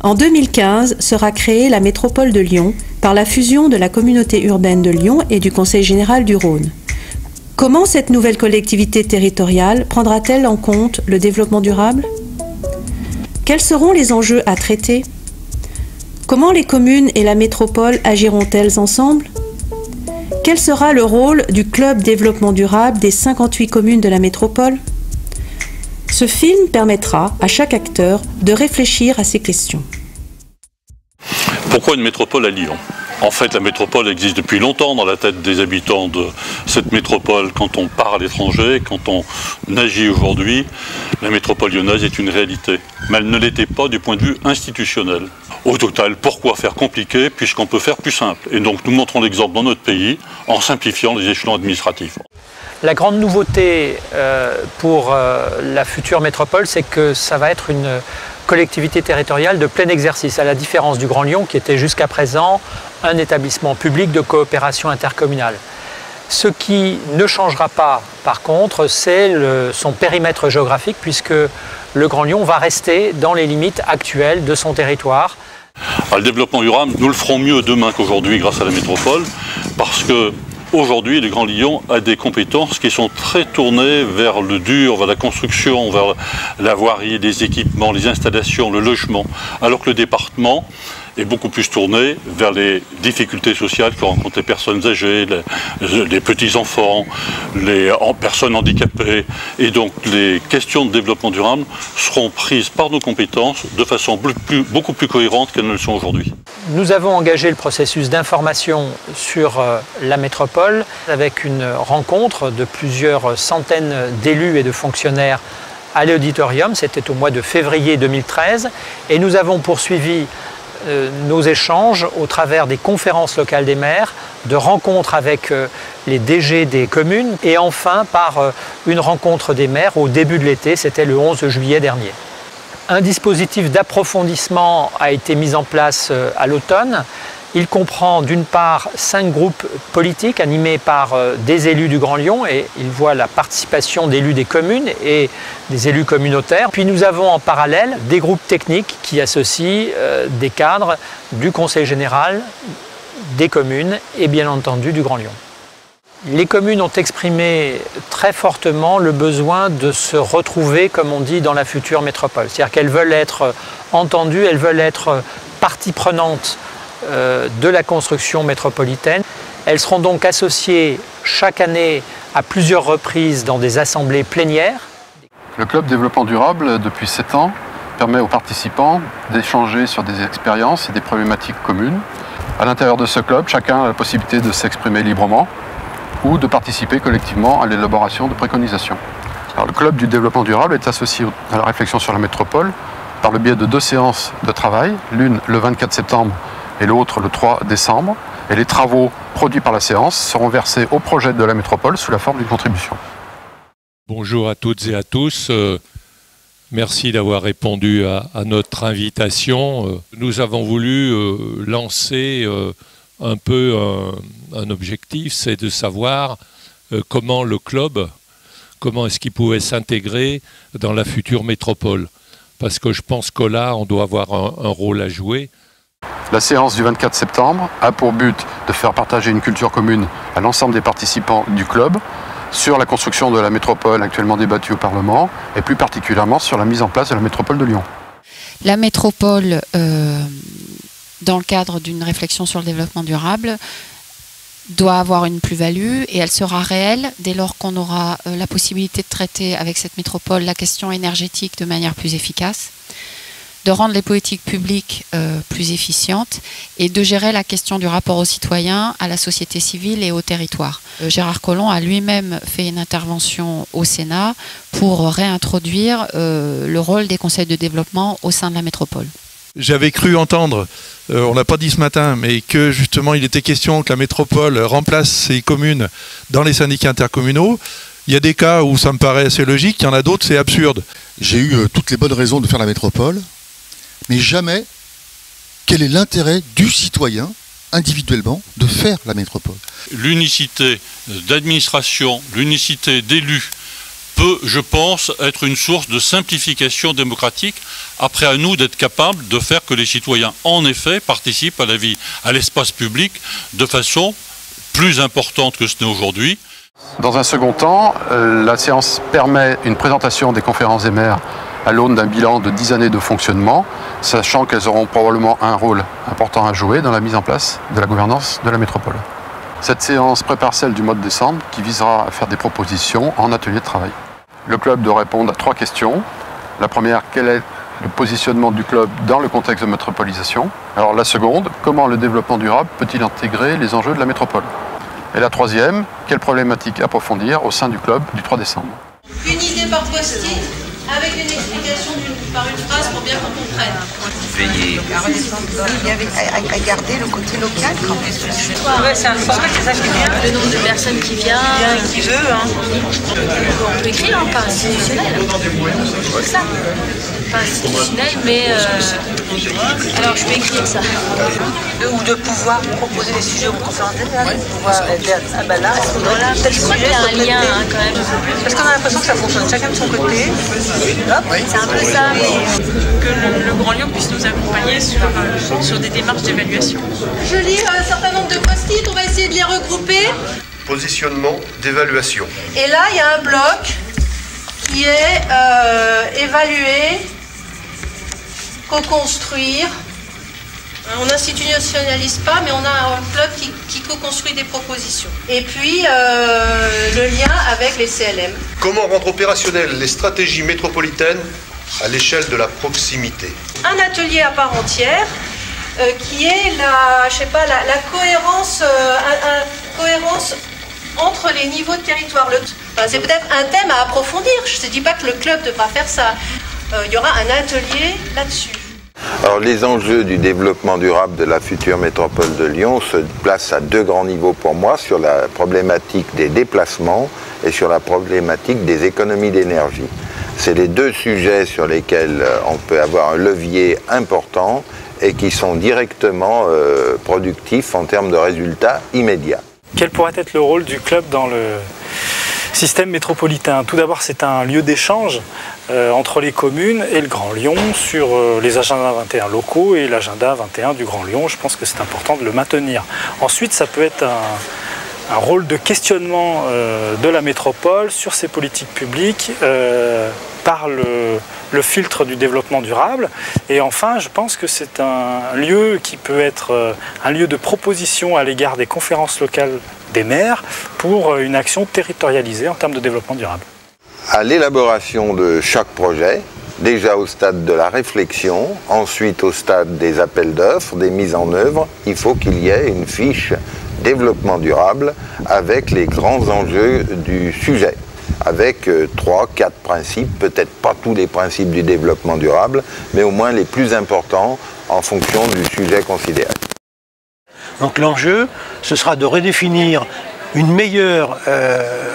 En 2015 sera créée la métropole de Lyon par la fusion de la communauté urbaine de Lyon et du Conseil général du Rhône. Comment cette nouvelle collectivité territoriale prendra-t-elle en compte le développement durable? Quels seront les enjeux à traiter? Comment les communes et la métropole agiront-elles ensemble? Quel sera le rôle du club développement durable des 58 communes de la métropole? Ce film permettra à chaque acteur de réfléchir à ces questions. Pourquoi une métropole à Lyon? En fait, la métropole existe depuis longtemps dans la tête des habitants de cette métropole. Quand on part à l'étranger, quand on agit aujourd'hui, la métropole lyonnaise est une réalité. Mais elle ne l'était pas du point de vue institutionnel. Au total, pourquoi faire compliqué puisqu'on peut faire plus simple? Et donc nous montrons l'exemple dans notre pays en simplifiant les échelons administratifs. La grande nouveauté pour la future métropole, c'est que ça va être une collectivité territoriale de plein exercice, à la différence du Grand Lyon qui était jusqu'à présent un établissement public de coopération intercommunale. Ce qui ne changera pas, par contre, c'est son périmètre géographique, puisque le Grand Lyon va rester dans les limites actuelles de son territoire. Alors, le développement durable, nous le ferons mieux demain qu'aujourd'hui grâce à la métropole, parce que aujourd'hui, le Grand Lyon a des compétences qui sont très tournées vers le dur, vers la construction, vers la voirie, les équipements, les installations, le logement, alors que le département est beaucoup plus tourné vers les difficultés sociales que rencontrent les personnes âgées, les petits-enfants, les personnes handicapées. Et donc les questions de développement durable seront prises par nos compétences de façon beaucoup plus cohérente qu'elles ne le sont aujourd'hui. Nous avons engagé le processus d'information sur la métropole avec une rencontre de plusieurs centaines d'élus et de fonctionnaires à l'auditorium. C'était au mois de février 2013 et nous avons poursuivi nos échanges au travers des conférences locales des maires, de rencontres avec les DG des communes et enfin par une rencontre des maires au début de l'été, c'était le 11 juillet dernier. Un dispositif d'approfondissement a été mis en place à l'automne. Il comprend d'une part 5 groupes politiques animés par des élus du Grand Lyon et il voit la participation d'élus des communes et des élus communautaires. Puis nous avons en parallèle des groupes techniques qui associent des cadres du Conseil général, des communes et bien entendu du Grand Lyon. Les communes ont exprimé très fortement le besoin de se retrouver, comme on dit, dans la future métropole. C'est-à-dire qu'elles veulent être entendues, elles veulent être partie prenante de la construction métropolitaine. Elles seront donc associées chaque année à plusieurs reprises dans des assemblées plénières. Le club développement durable, depuis 7 ans, permet aux participants d'échanger sur des expériences et des problématiques communes. À l'intérieur de ce club, chacun a la possibilité de s'exprimer librement ou de participer collectivement à l'élaboration de préconisations. Alors, le club du développement durable est associé à la réflexion sur la métropole par le biais de 2 séances de travail, l'une le 24 septembre et l'autre le 3 décembre. Et les travaux produits par la séance seront versés au projet de la métropole sous la forme d'une contribution. Bonjour à toutes et à tous. Merci d'avoir répondu à notre invitation. Nous avons voulu lancer un peu un objectif, c'est de savoir comment le club, comment est-ce qu'il pouvait s'intégrer dans la future métropole. Parce que je pense que là, on doit avoir un rôle à jouer. La séance du 24 septembre a pour but de faire partager une culture commune à l'ensemble des participants du club sur la construction de la métropole actuellement débattue au Parlement et plus particulièrement sur la mise en place de la métropole de Lyon. La métropole, dans le cadre d'une réflexion sur le développement durable, doit avoir une plus-value et elle sera réelle dès lors qu'on aura la possibilité de traiter avec cette métropole la question énergétique de manière plus efficace, de rendre les politiques publiques plus efficientes et de gérer la question du rapport aux citoyens, à la société civile et au territoire. Gérard Collomb a lui-même fait une intervention au Sénat pour réintroduire le rôle des conseils de développement au sein de la métropole. J'avais cru entendre, on ne l'a pas dit ce matin, mais que justement il était question que la métropole remplace ses communes dans les syndicats intercommunaux. Il y a des cas où ça me paraît assez logique, il y en a d'autres, c'est absurde. J'ai eu toutes les bonnes raisons de faire la métropole, mais jamais quel est l'intérêt du citoyen individuellement de faire la métropole. L'unicité d'administration, l'unicité d'élus peut, je pense, être une source de simplification démocratique. Après, à nous d'être capables de faire que les citoyens, en effet, participent à la vie, à l'espace public, de façon plus importante que ce n'est aujourd'hui. Dans un second temps, la séance permet une présentation des conférences des maires à l'aune d'un bilan de 10 années de fonctionnement, sachant qu'elles auront probablement un rôle important à jouer dans la mise en place de la gouvernance de la métropole. Cette séance prépare celle du mois de décembre qui visera à faire des propositions en atelier de travail. Le club doit répondre à 3 questions. La première, quel est le positionnement du club dans le contexte de métropolisation? Alors la seconde, comment le développement durable peut-il intégrer les enjeux de la métropole? Et la troisième, quelles problématiques approfondir au sein du club du 3 décembre? Une idée par post-it avec une explication par une phrase pour bien qu'on comprenne. Veiller à garder le côté local quand même. Ouais, c'est un format, c'est ça qui est bien. Le nombre de personnes qui vient, qui veut. Hein. On peut écrire, hein, pas institutionnel. C'est ça. Pas institutionnel, mais... Alors, je peux écrire ça. Ou de pouvoir proposer des sujets aux conférences des maires, de pouvoir dire, ah ben là, voilà, tel sujet, il y a un lien hein, quand même. Parce qu'on a l'impression que ça fonctionne chacun de son côté. C'est un peu ça. Que le Grand Lyon puisse nous accompagner sur des démarches d'évaluation. Je lis un certain nombre de post-it, on va essayer de les regrouper. Positionnement d'évaluation. Et là, il y a un bloc qui est évaluer, co-construire. On n'institutionnalise pas, mais on a un bloc qui co-construit des propositions. Et puis, le lien avec les CLM. Comment rendre opérationnelles les stratégies métropolitaines à l'échelle de la proximité? Un atelier à part entière qui est la cohérence, cohérence entre les niveaux de territoire. C'est peut-être un thème à approfondir. Je ne dis pas que le club devra faire ça. Il y aura un atelier là-dessus. Alors les enjeux du développement durable de la future métropole de Lyon se placent à 2 grands niveaux pour moi, sur la problématique des déplacements et sur la problématique des économies d'énergie. C'est les 2 sujets sur lesquels on peut avoir un levier important et qui sont directement productifs en termes de résultats immédiats. Quel pourrait être le rôle du club dans le système métropolitain? Tout d'abord, c'est un lieu d'échange entre les communes et le Grand Lyon sur les agendas 21 locaux et l'agenda 21 du Grand Lyon. Je pense que c'est important de le maintenir. Ensuite, ça peut être un rôle de questionnement de la métropole sur ses politiques publiques par le filtre du développement durable. Et enfin, je pense que c'est un lieu qui peut être un lieu de proposition à l'égard des conférences locales des maires pour une action territorialisée en termes de développement durable. À l'élaboration de chaque projet, déjà au stade de la réflexion, ensuite au stade des appels d'offres, des mises en œuvre, il faut qu'il y ait une fiche développement durable avec les grands enjeux du sujet, avec 3, 4 principes, peut-être pas tous les principes du développement durable, mais au moins les plus importants en fonction du sujet considéré. Donc l'enjeu, ce sera de redéfinir une meilleure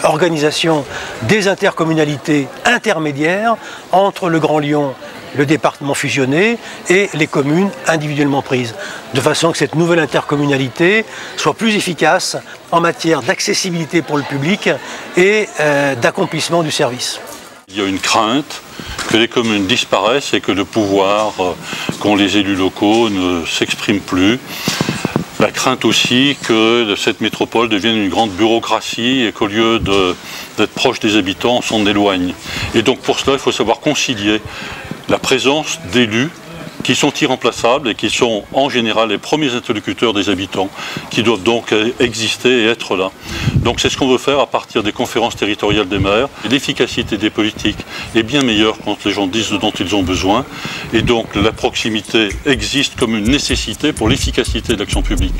organisation des intercommunalités intermédiaires entre le Grand Lyon, le département fusionné et les communes individuellement prises, de façon que cette nouvelle intercommunalité soit plus efficace en matière d'accessibilité pour le public et d'accomplissement du service. Il y a une crainte que les communes disparaissent et que le pouvoir qu'ont les élus locaux ne s'exprime plus. La crainte aussi que cette métropole devienne une grande bureaucratie et qu'au lieu d'être proche des habitants, on s'en éloigne. Et donc pour cela, il faut savoir concilier la présence d'élus qui sont irremplaçables et qui sont en général les premiers interlocuteurs des habitants, qui doivent donc exister et être là. Donc c'est ce qu'on veut faire à partir des conférences territoriales des maires. L'efficacité des politiques est bien meilleure quand les gens disent ce dont ils ont besoin. Et donc la proximité existe comme une nécessité pour l'efficacité de l'action publique.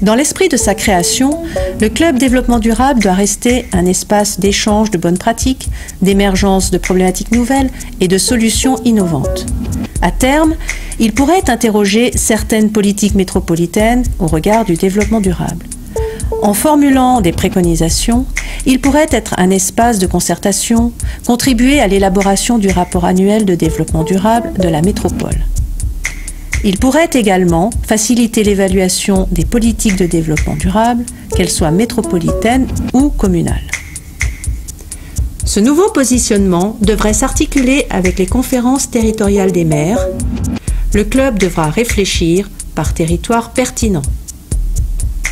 Dans l'esprit de sa création, le Club Développement Durable doit rester un espace d'échange de bonnes pratiques, d'émergence de problématiques nouvelles et de solutions innovantes. À terme, il pourrait interroger certaines politiques métropolitaines au regard du développement durable. En formulant des préconisations, il pourrait être un espace de concertation, contribuer à l'élaboration du rapport annuel de développement durable de la métropole. Il pourrait également faciliter l'évaluation des politiques de développement durable, qu'elles soient métropolitaines ou communales. Ce nouveau positionnement devrait s'articuler avec les conférences territoriales des maires. Le club devra réfléchir par territoire pertinent.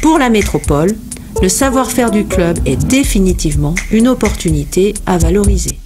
Pour la métropole, le savoir-faire du club est définitivement une opportunité à valoriser.